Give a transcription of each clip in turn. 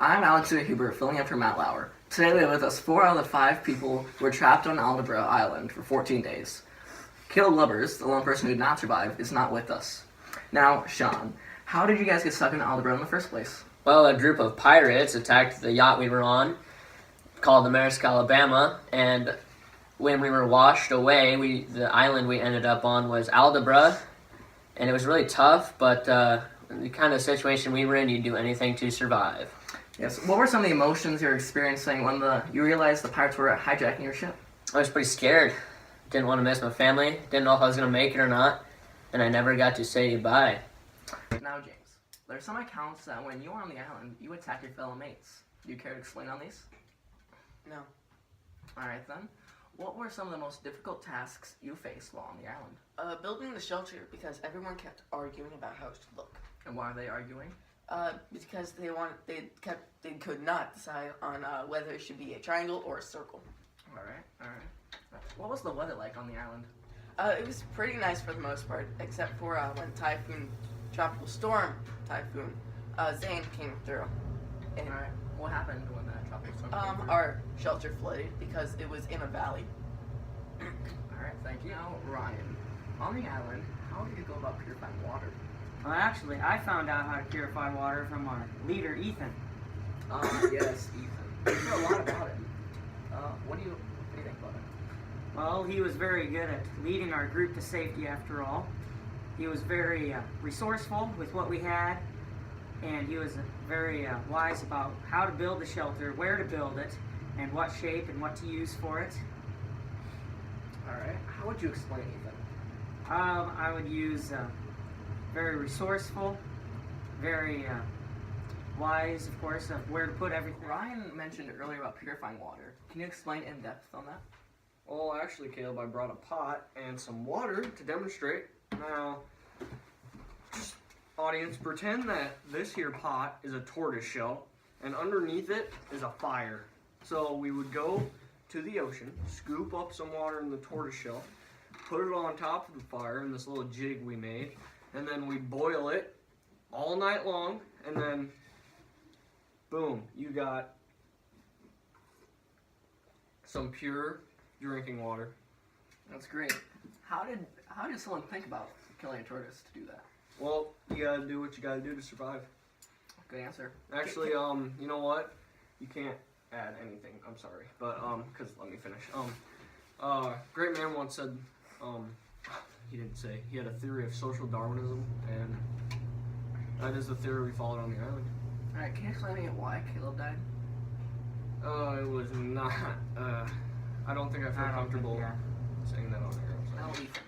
I'm Alex Huber, filling in for Matt Lauer. Today we have with us 4 out of the 5 people who were trapped on Aldebra Island for 14 days. Caleb Lubbers, the lone person who did not survive, is not with us. Now, Sean, how did you guys get stuck in Aldebra in the first place? Well, a group of pirates attacked the yacht we were on, called the Maersk, Alabama, and when we were washed away, the island we ended up on was Aldebra, and it was really tough, but the kind of situation we were in, you'd do anything to survive. Yes. What were some of the emotions you were experiencing when you realized the pirates were hijacking your ship? I was pretty scared. Didn't want to miss my family. Didn't know if I was going to make it or not. And I never got to say goodbye. Now, James, there are some accounts that when you were on the island, you attacked your fellow mates. Do you care to explain on these? No. Alright then. What were some of the most difficult tasks you faced while on the island? Building the shelter because everyone kept arguing about how it should look. And why are they arguing? Because they could not decide on whether it should be a triangle or a circle. Alright. What was the weather like on the island? It was pretty nice for the most part, except for when tropical storm typhoon, Zane came through. And, Alright. What happened when that tropical storm came through? our shelter flooded because it was in a valley. Alright, thank you. Now, Ryan, on the island, how did you go about purifying water? Well, actually, I found out how to purify water from our leader, Ethan. Yes, Ethan. You know a lot about him. What do you think about him? Well, he was very good at leading our group to safety, after all. He was very resourceful with what we had, and he was very wise about how to build the shelter, where to build it, and what shape and what to use for it. Alright. How would you explain Ethan? I would use very resourceful, very wise, of course, of where to put everything. Ryan mentioned earlier about purifying water. Can you explain in depth on that? Well, actually, Caleb, I brought a pot and some water to demonstrate. Now, just audience, pretend that this here pot is a tortoise shell, and underneath it is a fire. So we would go to the ocean, scoop up some water in the tortoise shell, put it on top of the fire in this little jig we made, and then we'd boil it all night long, and then, boom, you got some pure drinking water. That's great. How did someone think about killing a tortoise to do that? Well, you gotta do what you gotta do to survive. Good answer. Actually, you know what? You can't add anything. I'm sorry, but cause let me finish. Great man once said, he didn't say, he had a theory of social Darwinism, and that is the theory we followed on the island. All right. Can you explain to me why Caleb died? It was not. I don't think I feel comfortable saying that on here. I'm Now, sorry. Ethan,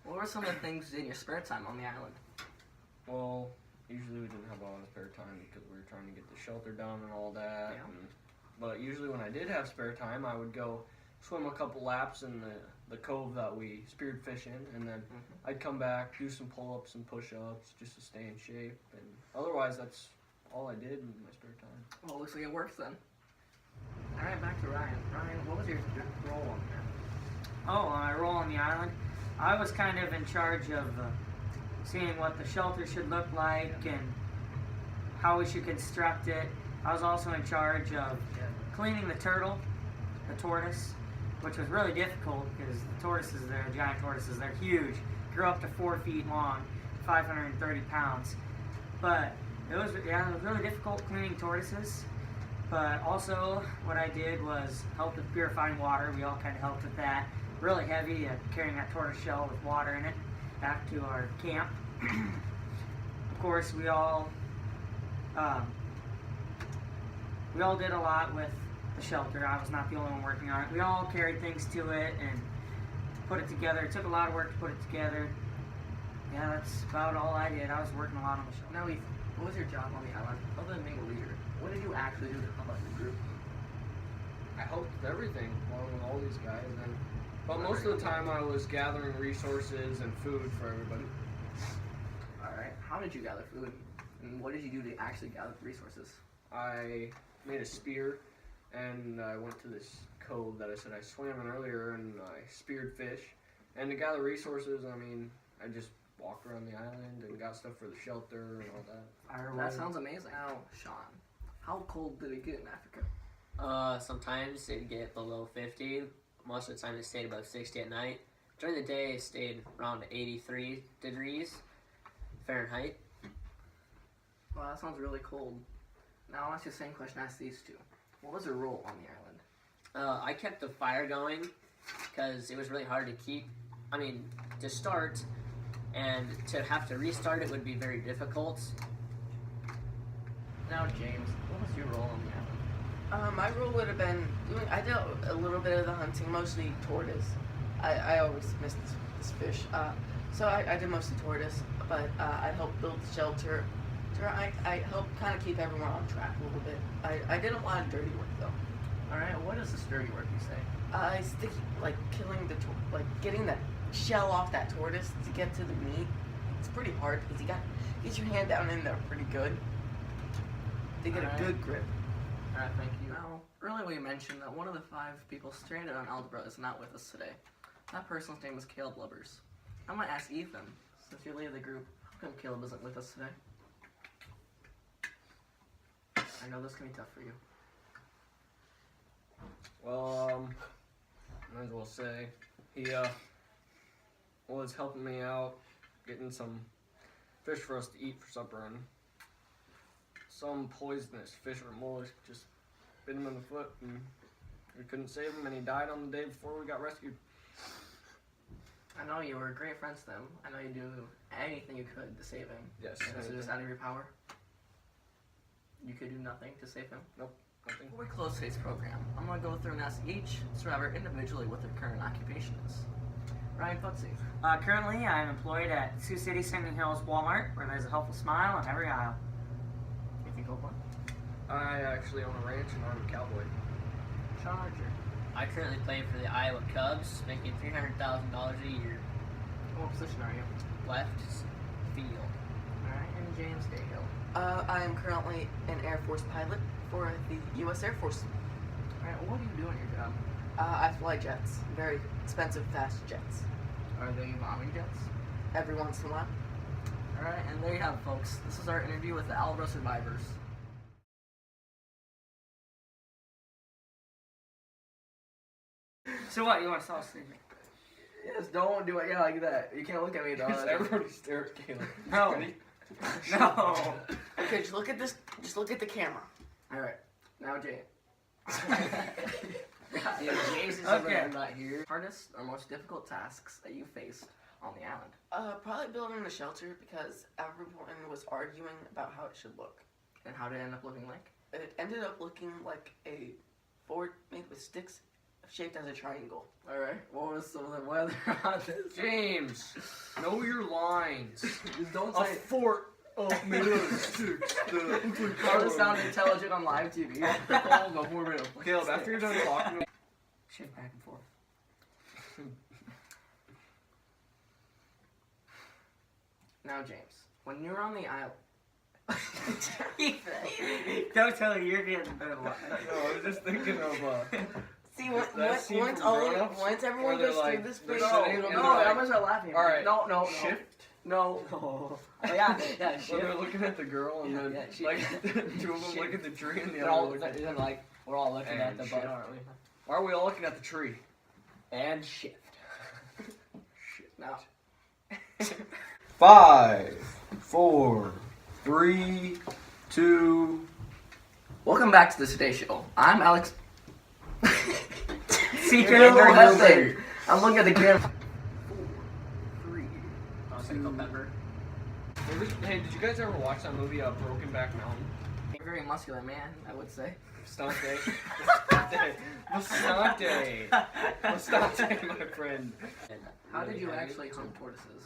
what were some of the things you did in your spare time on the island? Well, usually we didn't have a lot of spare time because we were trying to get the shelter done and all that. Yeah. But usually when I did have spare time, I would go swim a couple laps in the cove that we speared fish in, and then I'd come back, do some pull-ups and push-ups just to stay in shape. And otherwise, that's all I did in my spare time. Well, it looks like it works then. All right, back to Ryan. Ryan, what was your role on there? Oh, my role on the island? I was kind of in charge of seeing what the shelter should look like and how we should construct it. I was also in charge of cleaning the tortoise, which was really difficult because the tortoises, they're giant tortoises, they're huge, grew up to 4 feet long, 530 pounds. But it was really difficult cleaning tortoises. But also, what I did was help with purifying water. We all kind of helped with that. Really heavy, carrying that tortoise shell with water in it back to our camp. Of course, we all did a lot with the shelter. I was not the only one working on it. We all carried things to it and put it together. It took a lot of work to put it together. Yeah, that's about all I did. I was working a lot on the shelter. Now, Ethan, what was your job on the island other than being a leader? What did you actually do to help out your group? I helped with everything along with all these guys, but most of the time I was gathering resources and food for everybody. Alright, how did you gather food? And what did you do to actually gather the resources? I made a spear, and I went to this cove that I said I swam in earlier, and I speared fish. And to gather resources, I mean, I just walked around the island and got stuff for the shelter and all that. That sounds amazing. Now, Sean, How cold did it get in Africa? Sometimes it'd get below 50. Most of the time it stayed above 60 at night. During the day it stayed around 83 degrees Fahrenheit. Wow, that sounds really cold. Now I'll ask you the same question I asked these two. What was your role on the island? I kept the fire going because it was really hard to keep. I mean, to start, and to have to restart it would be very difficult. Now, James, what was your role on the island? My role would have been I did a little bit of the hunting, mostly tortoise. I always miss this fish. So I did mostly tortoise, but I helped build the shelter. I helped kind of keep everyone on track a little bit. I did a lot of dirty work though. All right, what is the sturdy work you say? Killing getting the shell off that tortoise to get to the meat. It's pretty hard because you got get your hand down in there pretty good to get a good grip. All right, thank you. Now, earlier we mentioned that one of the 5 people stranded on Aldebra is not with us today. That person's name is Caleb Lubbers. I'm gonna ask Ethan, since you're leader of the group, how come Caleb isn't with us today? I know this can be tough for you. Well, might as well say he was helping me out, getting some fish for us to eat for supper, and some poisonous fish or mollusk just bit him in the foot, and we couldn't save him, and he died on the day before we got rescued. I know you were great friends to them. I know you do anything you could to save him. Yes. And this is just out of your power. You could do nothing to save him. Nothing. Before we close today's program, I'm going to go through and ask each survivor individually what their current occupation is. Ryan Futzy. Currently, I'm employed at Sioux City Singing Hills Walmart, where there's a helpful smile on every aisle. Ethan Copeland. I actually own a ranch, and I'm a cowboy. Sean Archer. I currently play for the Iowa Cubs, making $300,000 a year. What position are you? Left field. Alright, and James Dayhill. I am currently an Air Force pilot for the U.S. Air Force. Alright, what do you do in your job? I fly jets, very expensive, fast jets. Are they bombing jets? Every once in a while. Alright, and there you have it, folks. This is our interview with the Aldebra survivors. So what, you want to tell us anything? Yes, don't do it like that. You can't look at me, dog. Everybody stare at Caleb. No. Ready? No. Okay, just look at this. Just look at the camera. Alright, now James. James is Okay. not here. Hardest or most difficult tasks that you faced on the island? Probably building the shelter because everyone was arguing about how it should look. And how did it end up looking like? It ended up looking like a fort made with sticks shaped as a triangle. Alright, what was some of the weather on this? James, know your lines. Just don't A say fort made of sticks. how to sound intelligent on live TV. Oh, before we Caleb, after you're done talking, Shift back and forth. Now, James, when you're on the island, Don't tell her you're getting better. no, I was just thinking of See, That scene once from Grown Ups once everyone where goes they're through like- this they're phase, sitting no, and no, they're like, I'm gonna start laughing. all right, no, shift. no. Oh, yeah, yeah, So they're looking at the girl, and then Yeah, she- like two of them look at the tree, and the They're other all, look at. they're like, we're all looking at And the shit. butt, aren't we? Why are we all looking at the tree? And shift. Now, 5, 4, 3, 2. welcome back to the Today Show. I'm Alex. Secret You're a little interview. hesitant. I'm looking at the camera. 4, 3. Pickle pepper. Hey, did you guys ever watch that movie, Broken Back Mountain? A very muscular man, I would say. Bastante. Bastante. Bastante, my friend. And How did really you heavy. actually hunt tortoises?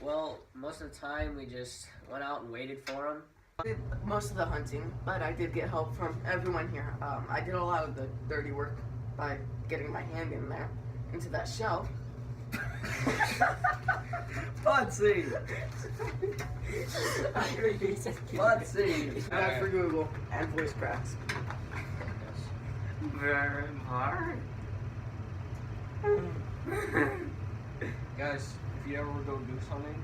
Well, most of the time we just went out and waited for them. I did most of the hunting, but I did get help from everyone here. I did a lot of the dirty work by getting my hand in there into that shell. Budsy! Budsy! Bad for Google and voice cracks. Very hard. Guys, if you ever go goose hunting,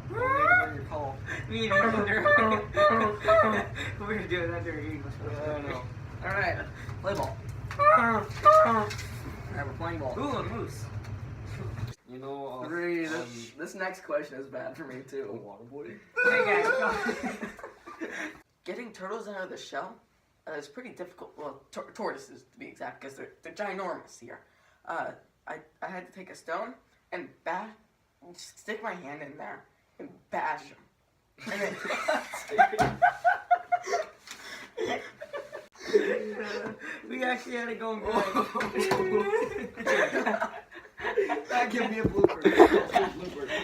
Bring your call. Me neither. We're gonna do it under English. I know. All right, play ball. All right, we're playing ball. Ooh, a moose. You know, Three. This next question is bad for me too. water boy. Hey guys, go. Getting turtles out of the shell is pretty difficult. Well, tortoises to be exact, because they're ginormous here. I had to take a stone and stick my hand in there and bash them. And then, We actually had it going good. That give me a blue